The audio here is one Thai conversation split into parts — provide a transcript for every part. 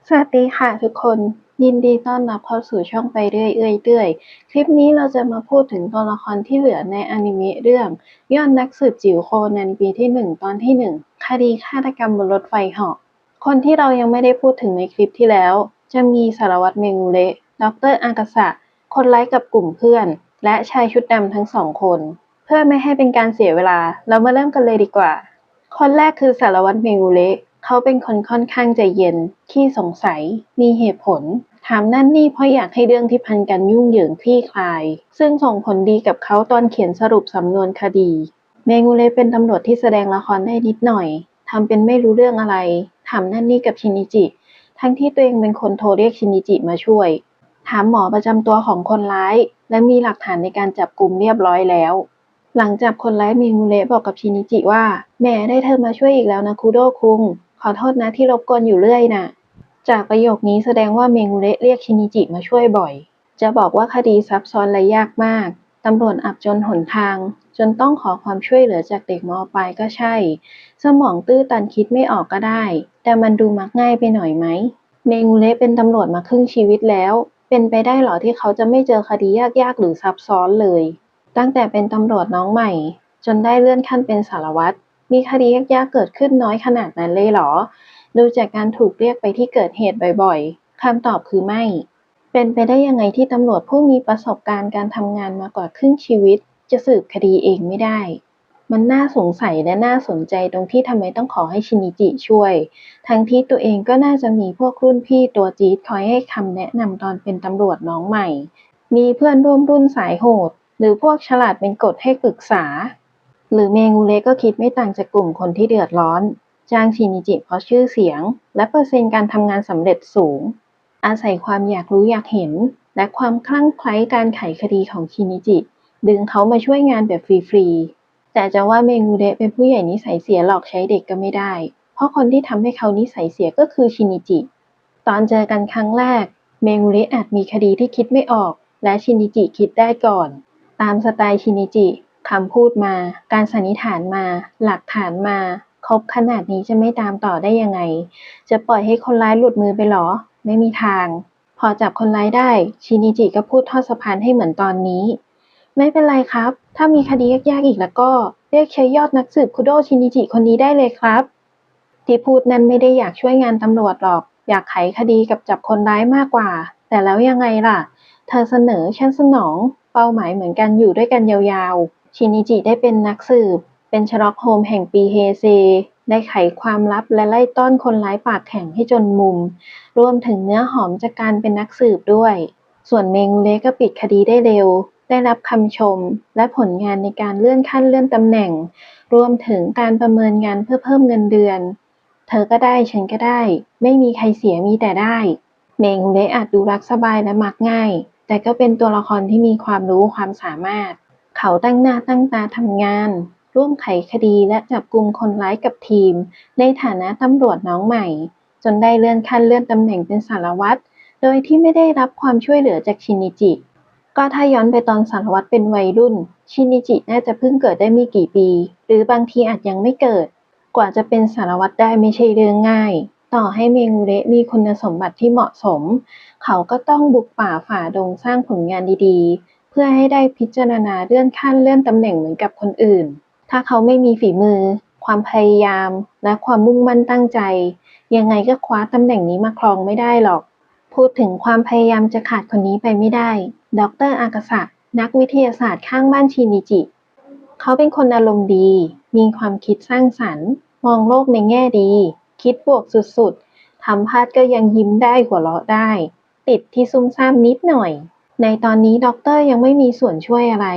สวัสดีค่ะทุกคนยินดีต้อนรับเข้าสู่ช่องไปเรื่อยคลิปนี้เราจะมาพูดถึงตัวละครที่เหลือในอนิเมะเรื่องยอดนักสืบจิ๋วโคนันปีที่1ตอนที่1คดีฆาตกรรมบนรถไฟเหาะคนที่เรายังไม่ได้พูดถึงในคลิปที่แล้วจะมีสารวัตรเมงูเระดรอากาสะคนร้ายกับกลุ่มเพื่อนและชายชุดดำทั้ง2คนเพื่อไม่ให้เป็นการเสียเวลาเรามาเริ่มกันเลยดีกว่า คนแรกคือสารวัตรเมงูเระเขาเป็นคนค่อนข้างใจเย็นขี้สงสัยมีเหตุผลถามนั่นนี่เพราะอยากให้เรื่องที่พันกันยุ่งเหยิงคลี่คลายซึ่งส่งผลดีกับเขาตอนเขียนสรุปสำนวนคดีเมงูเระเป็นตำรวจที่แสดงละครได้นิดหน่อยทำเป็นไม่รู้เรื่องอะไรถามนั่นนี่กับชินิจิทั้งที่ตัวเองเป็นคนโทรเรียกชินิจิมาช่วยถามหมอประจำตัวของคนร้ายและมีหลักฐานในการจับกุมเรียบร้อยแล้ว หลังจับคนร้ายเมงูเระบอกกับชินิจิว่าแหมได้เธอมาช่วยอีกแล้วนะคุโดะคุงขอโทษนะที่รบกวนอยู่เรื่อยน่ะจากประโยคนี้แสดงว่าเมงูเระเรียกชินิจิมาช่วยบ่อยจะบอกว่าคดีซับซ้อนและยากมากตำรวจอับจนหนทางจนต้องขอความช่วยเหลือจากเด็กม.ปลายก็ใช่สมองตื้อตันคิดไม่ออกก็ได้แต่มันดูมักง่ายไปหน่อยไหมเมงูเระเป็นตำรวจมาครึ่งชีวิตแล้วเป็นไปได้หรอที่เขาจะไม่เจอคดียากๆหรือซับซ้อนเลย ตั้งแต่เป็นตำรวจน้องใหม่จนได้เลื่อนขั้นเป็นสารวัตรมีคดียากๆเกิดขึ้นน้อยขนาดนั้นเลยเหรอดูจากการถูกเรียกไปที่เกิดเหตุบ่อยๆคำตอบคือไม่เป็นไปได้ยังไงที่ตำรวจผู้มีประสบการณ์การทำงานมากว่าครึ่งชีวิตจะสืบคดีเองไม่ได้มันน่าสงสัยและน่าสนใจตรงที่ทำไมต้องขอให้ชินิจิช่วยทั้งที่ตัวเองก็น่าจะมีพวกรุ่นพี่ตัวจี๊ดคอยให้คำแนะนำตอนเป็นตำรวจน้องใหม่มีเพื่อนร่วมรุ่นสายโหด หรือพวกฉลาดเป็นกฎให้ปรึกษาหรือเมงูเระก็คิดไม่ต่างจากกลุ่มคนที่เดือดร้อนจ้างชินิจิเพราะชื่อเสียงและเปอร์เซ็นต์การทำงานสำเร็จสูงอาศัยความอยากรู้อยากเห็นและความคลั่งไคล้การไขคดีของชินิจิดึงเขามาช่วยงานแบบฟรีๆแต่จะว่าเมงูเระเป็นผู้ใหญ่นิสัยเสียหลอกใช้เด็กก็ไม่ได้เพราะคนที่ทำให้เขานิสัยเสียก็คือชินิจิตอนเจอกันครั้งแรกเมงูเระอาจมีคดีที่คิดไม่ออกและชินิจิคิดได้ก่อน ตามสไตล์ชินิจิคำพูดมาการสันนิษฐานมาหลักฐานมาครบขนาดนี้จะไม่ตามต่อได้ยังไงจะปล่อยให้คนร้ายหลุดมือไปหรอไม่มีทางพอจับคนร้ายได้ชินิจิก็พูดทอดสะพานให้เหมือนตอนนี้ไม่เป็นไรครับถ้ามีคดียากๆอีกแล้วก็เรียกใช้ยอดนักสืบคุโดะชินิจิคนนี้ได้เลยครับที่พูดนั้นไม่ได้อยากช่วยงานตำรวจหรอกอยากไขคดีกับจับคนร้ายมากกว่าแต่แล้วยังไงล่ะ เธอเสนอฉันสนองเป้าหมายเหมือนกันอยู่ด้วยกันยาวๆชินิจิได้เป็นนักสืบเป็นเชอร์ล็อกโฮมส์แห่งปีเฮเซได้ไขความลับและไล่ต้อนคนร้ายปากแข็งให้จนมุมรวมถึงเนื้อหอมจากการเป็นนักสืบด้วยส่วนเมงูเระก็ปิดคดีได้เร็วได้รับคำชมและผลงานในการเลื่อนขั้นเลื่อนตำแหน่งรวมถึงการประเมินงานเพื่อเพิ่มเงินเดือนเธอก็ได้ฉันก็ได้ไม่มีใครเสียมีแต่ได้เมงูเระอาจดูรักสบายและมักง่าย แต่ก็เป็นตัวละครที่มีความรู้ความสามารถ เขาตั้งหน้าตั้งตาทำงาน ร่วมไขคดีและจับกุมคนร้ายกับทีมในฐานะตำรวจน้องใหม่จนได้เลื่อนขั้นเลื่อนตำแหน่งเป็นสารวัตรโดยที่ไม่ได้รับความช่วยเหลือจากชินิจิก็ถ้าย้อนไปตอนสารวัตรเป็นวัยรุ่นชินิจิน่าจะเพิ่งเกิดได้ไม่กี่ปีหรือบางทีอาจยังไม่เกิดกว่าจะเป็นสารวัตรได้ไม่ใช่เรื่องง่ายต่อให้เมงูเระมีคุณสมบัติที่เหมาะสม เขาก็ต้องบุกป่าฝ่าดงสร้างผลงานดีๆเพื่อให้ได้พิจารณาเลื่อนขั้นเลื่อนตำแหน่งเหมือนกับคนอื่นถ้าเขาไม่มีฝีมือความพยายามและความมุ่งมั่นตั้งใจยังไงก็คว้าตำแหน่งนี้มาครองไม่ได้หรอกพูดถึงความพยายามจะขาดคนนี้ไปไม่ได้ดรอากาสะนักวิทยาศาสตร์ข้างบ้านชินิจิเขาเป็นคนอารมณ์ดีมีความคิดสร้างสรรค์มองโลกในแง่ดีคิดบวกสุดๆทำพลาดก็ยังยิ้มได้หัวเราะได้ ติดที่ซุ่มซ่ามนิดหน่อย ในตอนนี้ด็อกเตอร์ยังไม่มีส่วนช่วยอะไร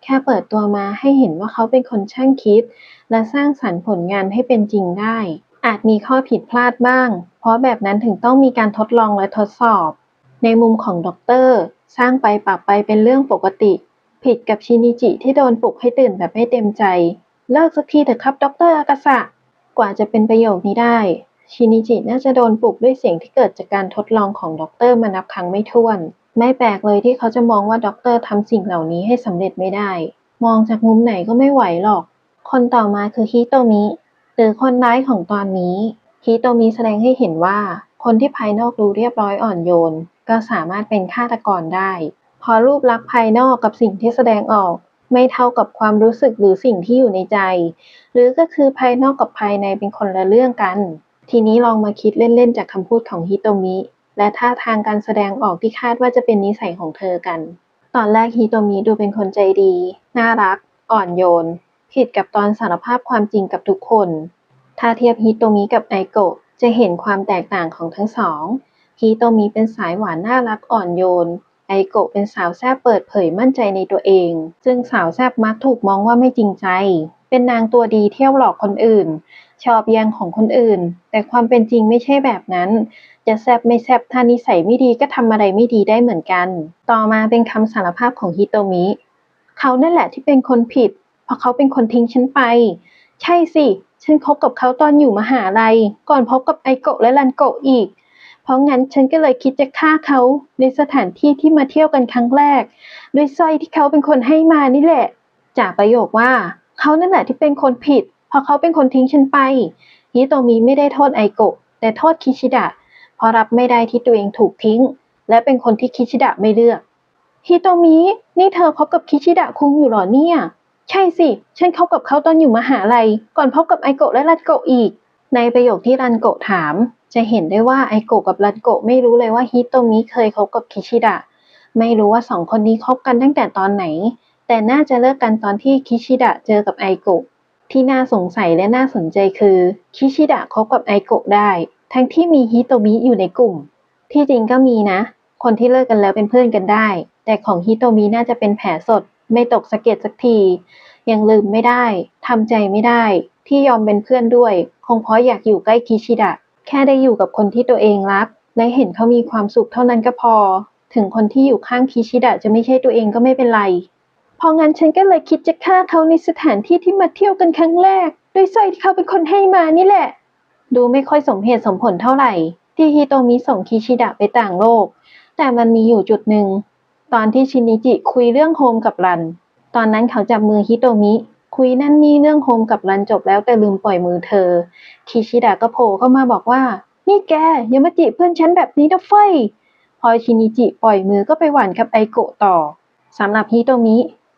แค่เปิดตัวมาให้เห็นว่าเขาเป็นคนช่างคิดและสร้างสรรค์ผลงานให้เป็นจริงได้ อาจมีข้อผิดพลาดบ้าง เพราะแบบนั้นถึงต้องมีการทดลองและทดสอบ ในมุมของด็อกเตอร์สร้างไปปรับไปเป็นเรื่องปกติ ผิดกับชินิจิที่โดนปลุกให้ตื่นแบบไม่เต็มใจ เลิกสักทีเถอะครับด็อกเตอร์อากาสะกว่าจะเป็นประโยคนี้ได้ ชินิจิน่าจะโดนปลุกด้วยเสียงที่เกิดจากการทดลองของด็อกเตอร์มานับครั้งไม่ถ้วนไม่แปลกเลยที่เขาจะมองว่าด็อกเตอร์ทำสิ่งเหล่านี้ให้สำเร็จไม่ได้มองจากมุมไหนก็ไม่ไหวหรอกคนต่อมาคือฮิโตมิหรือคนร้ายของตอนนี้ฮิโตมิแสดงให้เห็นว่า คนที่ภายนอกดูเรียบร้อยอ่อนโยนก็สามารถเป็นฆาตกรได้เพราะรูปลักษณ์ภายนอกกับสิ่งที่แสดงออกไม่เท่ากับความรู้สึกหรือสิ่งที่อยู่ในใจหรือก็คือภายนอกกับภายในเป็นคนละเรื่องกันทีนี้ลองมาคิดเล่นๆจากคำพูดของฮิโตมิและท่าทางการแสดงออกที่คาดว่าจะเป็นนิสัยของเธอกันตอนแรกฮิโตมิดูเป็นคนใจดีน่ารักอ่อนโยนผิดกับตอนสารภาพความจริงกับทุกคนถ้าเทียบฮิโตมิกับไอโกะจะเห็นความแตกต่างของทั้งสองฮิโตมิเป็นสายหวานน่ารักอ่อนโยนไอโกะเป็นสาวแซ่บเปิดเผยมั่นใจในตัวเองซึ่งสาวแซ่บมักถูกมองว่าไม่จริงใจเป็นนางตัวดีเที่ยวหลอกคนอื่นชอบแย่งของคนอื่นแต่ความเป็นจริงไม่ใช่แบบนั้นจะแซ่บไม่แซ่บถ้านิสัยไม่ดีก็ทำอะไรไม่ดีได้เหมือนกันต่อมาเป็นคำสารภาพของฮิโตมิเขานั่นแหละที่เป็นคนผิดเพราะเขาเป็นคนทิ้งฉันไปใช่สิฉันคบกับเขาตอนอยู่มหาลัยก่อนพบกับไอโกะและรันโกะอีกเพราะงั้นฉันก็เลยคิดจะฆ่าเขาในสถานที่ที่มาเที่ยวกันครั้งแรกด้วยสร้อยที่เขาเป็นคนให้มานี่แหละจากประโยคว่าเขานั่นแหละที่เป็นคนผิดเพราะเขาเป็นคนทิ้งฉันไปฮิโตมิไม่ได้โทษไอโกะแต่โทษคิชิดะเพราะรับไม่ได้ที่ตัวเองถูกทิ้งและเป็นคนที่คิชิดะไม่เลือกฮิโตมินี่เธอคบกับคิชิดะคุงอยู่หรอเนี่ยใช่สิฉันคบกับเขาตอนอยู่มหาลัยก่อนพบกับไอโกะและรันโกะอีกในประโยคที่รันโกะถามจะเห็นได้ว่าไอโกะกับรันโกะไม่รู้เลยว่าฮิโตมิเคยคบกับคิชิดะไม่รู้ว่าสองคนนี้คบกันตั้งแต่ตอนไหนแต่น่าจะเลิกกันตอนที่คิชิดะเจอกับไอโกะที่น่าสงสัยและน่าสนใจคือคิชิดะคบกับไอโกะได้ทั้งที่มีฮิโตมิอยู่ในกลุ่มที่จริงก็มีนะคนที่เลิกกันแล้วเป็นเพื่อนกันได้แต่ของฮิโตมิน่าจะเป็นแผลสดไม่ตกสะเก็ดสักทียังลืมไม่ได้ทำใจไม่ได้ที่ยอมเป็นเพื่อนด้วยคงเพราะอยากอยู่ใกล้คิชิดะแค่ได้อยู่กับคนที่ตัวเองรักและเห็นเขามีความสุขเท่านั้นก็พอถึงคนที่อยู่ข้างคิชิดะจะไม่ใช่ตัวเองก็ไม่เป็นไรเพราะงั้นฉันก็เลยคิดจะฆ่าเขาในสถานที่ที่มาเที่ยวกันครั้งแรกด้วยสร้อยที่เขาเป็นคนให้มานี่แหละดูไม่ค่อยสมเหตุสมผลเท่าไหร่ที่ฮิโตมิส่งคิชิดะไปต่างโลกแต่มันมีอยู่จุดหนึ่งตอนที่ชินิจิคุยเรื่องโฮมกับรันตอนนั้นเขาจับมือฮิโตมิคุยนั่นนี่เรื่องโฮมกับรันจบแล้วแต่ลืมปล่อยมือเธอคิชิดะก็โผล่เข้ามาบอกว่านี่แกอย่ามาจีบเพื่อนฉันแบบนี้นะเฟ้ยพอชินิจิปล่อยมือก็ไปหวานกับไอโกะต่อสำหรับฮิโตมิ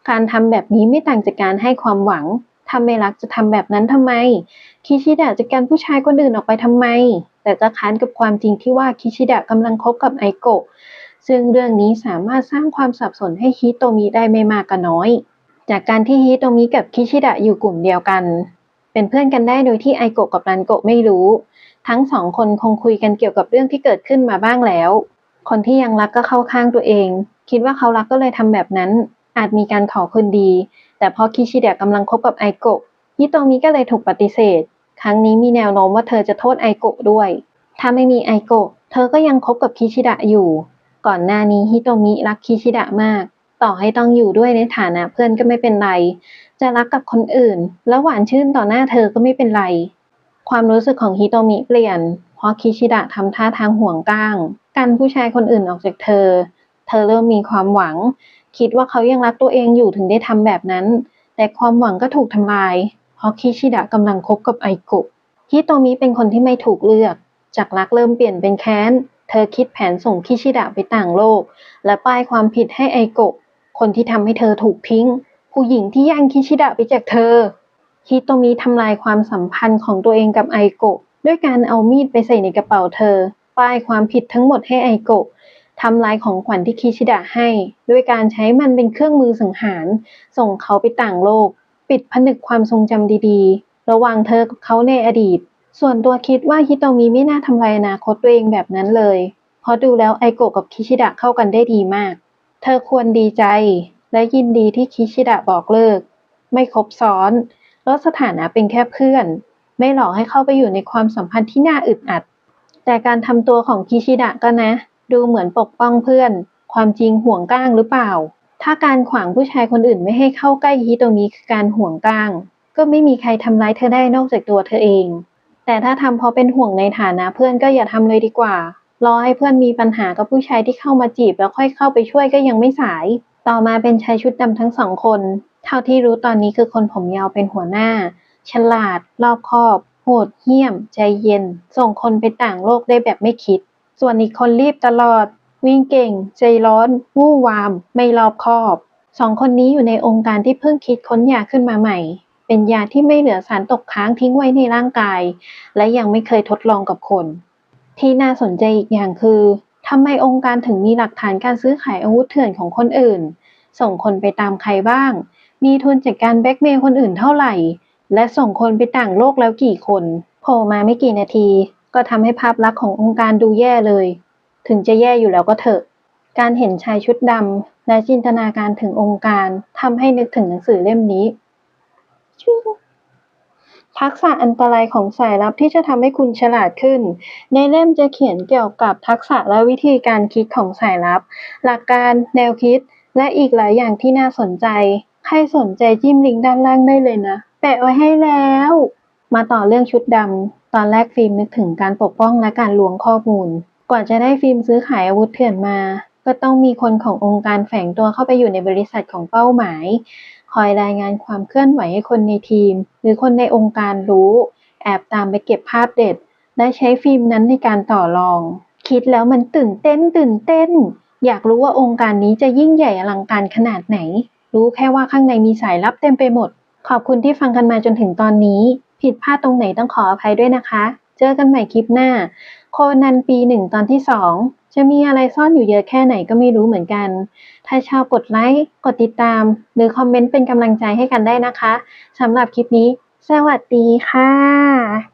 การทำแบบนี้ไม่ต่างจากการให้ความหวังถ้าไม่รักจะทำแบบนั้นทำไมคิชิดะจะกันผู้ชายคนอื่นออกไปทำไมแต่ก็ค้านกับความจริงที่ว่าคิชิดะกำลังคบกับไอโกะซึ่งเรื่องนี้สามารถสร้างความสับสนให้ฮิโตมิได้ไม่มากก็น้อยจากการที่ฮิโตมิกับคิชิดะอยู่กลุ่มเดียวกันเป็นเพื่อนกันได้โดยที่ไอโกะกับรันโกะไม่รู้ทั้งสองคนคงคุยกันเกี่ยวกับเรื่องที่เกิดขึ้นมาบ้างแล้วคนที่ยังรักก็เข้าข้างตัวเองคิดว่าเขารักก็เลยทำแบบนั้นอาจมีการขอคืนดีแต่พอคิชิดะกำลังคบกับไอโกะฮิโตมิก็เลยถูกปฏิเสธครั้งนี้มีแนวโน้มว่าเธอจะโทษไอโกะด้วยถ้าไม่มีไอโกะเธอก็ยังคบกับคิชิดะอยู่ก่อนหน้านี้ฮิโตมิรักคิชิดะมากต่อให้ต้องอยู่ด้วยในฐานะเพื่อนก็ไม่เป็นไรจะรักกับคนอื่นแล้วหวานชื่นต่อหน้าเธอก็ไม่เป็นไรความรู้สึกของฮิโตมิเปลี่ยนเพราะคิชิดะทำท่าทางห่วงก้างกันผู้ชายคนอื่นออกจากเธอเริ่มมีความหวังคิดว่าเขายังรักตัวเองอยู่ถึงได้ทำแบบนั้นแต่ความหวังก็ถูกทำลายเพราะคิชิดะกำลังคบกับไอโกะฮิโตมิเป็นคนที่ไม่ถูกเลือกจากรักเริ่มเปลี่ยนเป็นแค้นเธอคิดแผนส่งคิชิดะไปต่างโลกและป้ายความผิดให้ไอโกะคนที่ทำให้เธอถูกทิ้งผู้หญิงที่แย่งคิชิดะไปจากเธอฮิโตมิทำลายความสัมพันธ์ของตัวเองกับไอโกะด้วยการเอามีดไปใส่ในกระเป๋าเธอป้ายความผิดทั้งหมดให้ไอโกะทำลายของขวัญที่คิชิดะให้ด้วยการใช้มันเป็นเครื่องมือสังหารส่งเขาไปต่างโลกปิดผนึกความทรงจำดีๆระหว่างเธอกับเขาในอดีตส่วนตัวคิดว่าฮิโตมิไม่น่าทำลายอนาคตตัวเองแบบนั้นเลยเพราะดูแล้วไอโกะกับคิชิดะเข้ากันได้ดีมากเธอควรดีใจและยินดีที่คิชิดะบอกเลิกไม่คบซ้อนลดสถานะเป็นแค่เพื่อนไม่หลอกให้เข้าไปอยู่ในความสัมพันธ์ที่น่าอึดอัดแต่การทำตัวของคิชิดะก็นะดูเหมือนปกป้องเพื่อนความจริงห่วงก้างหรือเปล่าถ้าการขวางผู้ชายคนอื่นไม่ให้เข้าใกล้ฮิโตมิคือการห่วงก้างก็ไม่มีใครทำร้ายเธอได้นอกจากตัวเธอเองแต่ถ้าทำเพราะเป็นห่วงในฐานะเพื่อนก็อย่าทำเลยดีกว่ารอให้เพื่อนมีปัญหากับผู้ชายที่เข้ามาจีบแล้วค่อยเข้าไปช่วยก็ยังไม่สายต่อมาเป็นชายชุดดำทั้งสองคนเท่าที่รู้ตอนนี้คือคนผมยาวเป็นหัวหน้าฉลาดรอบคอบ โหดเหี้ยม ใจเย็น ส่งคนไปต่างโลกได้แบบไม่คิด ส่วนอีกคนรีบตลอด วิ่งเก่ง ใจร้อน วู่วาม ไม่รอบคอบ 2 คนนี้อยู่ในองค์การที่เพิ่งคิดค้นยาขึ้นมาใหม่ เป็นยาที่ไม่เหลือสารตกค้างทิ้งไว้ในร่างกาย และยังไม่เคยทดลองกับคน ที่น่าสนใจอีกอย่างคือทำไมองค์การถึงมีหลักฐานการซื้อขายอาวุธเถื่อนของคนอื่น ส่งคนไปตามใครบ้าง มีทุนจากการแบล็กเมย์คนอื่นเท่าไหร่ และส่งคนไปต่างโลกแล้วกี่คนโผล่มาไม่กี่นาทีก็ทำให้ภาพลักษณ์ขององค์การดูแย่เลย ถึงจะแย่อยู่แล้วก็เถอะ การเห็นชายชุดดำและจินตนาการถึงองค์การทำให้นึกถึงหนังสือเล่มนี้ทักษะอันตรายของสายลับที่จะทำให้คุณฉลาดขึ้น ในเล่มจะเขียนเกี่ยวกับทักษะและวิธีการคิดของสายลับ หลักการ แนวคิด และอีกหลายอย่างที่น่าสนใจ ใครสนใจจิ้มลิงก์ด้านล่างได้เลยนะ แปะไว้ให้แล้ว มาต่อเรื่องชุดดำ ตอนแรกฟิล์มนึกถึงการปกป้องและการล้วงข้อมูล กว่าจะได้ฟิล์มซื้อขายอาวุธเถื่อนมา ก็ต้องมีคนขององค์การแฝงตัวเข้าไปอยู่ในบริษัทของเป้าหมาย คอยรายงานความเคลื่อนไหวให้คนในทีม หรือคนในองค์การรู้ แอบตามไปเก็บภาพเด็ด และใช้ฟิล์มนั้นในการต่อรอง คิดแล้วมันตื่นเต้น อยากรู้ว่าองค์การนี้จะยิ่งใหญ่อลังการขนาดไหน รู้แค่ว่าข้างในมีสายลับเต็มไปหมด ขอบคุณที่ฟังกันมาจนถึงตอนนี้ ผิดพลาดตรงไหนต้องขออภัยด้วยนะคะ เจอกันใหม่คลิปหน้า โคนันปี 1 ตอนที่ 2 จะมีอะไรซ่อนอยู่เยอะแค่ไหนก็ไม่รู้เหมือนกัน ถ้าชอบกดไลค์ กดติดตาม หรือคอมเมนต์เป็นกำลังใจให้กันได้นะคะ สำหรับคลิปนี้ สวัสดีค่ะ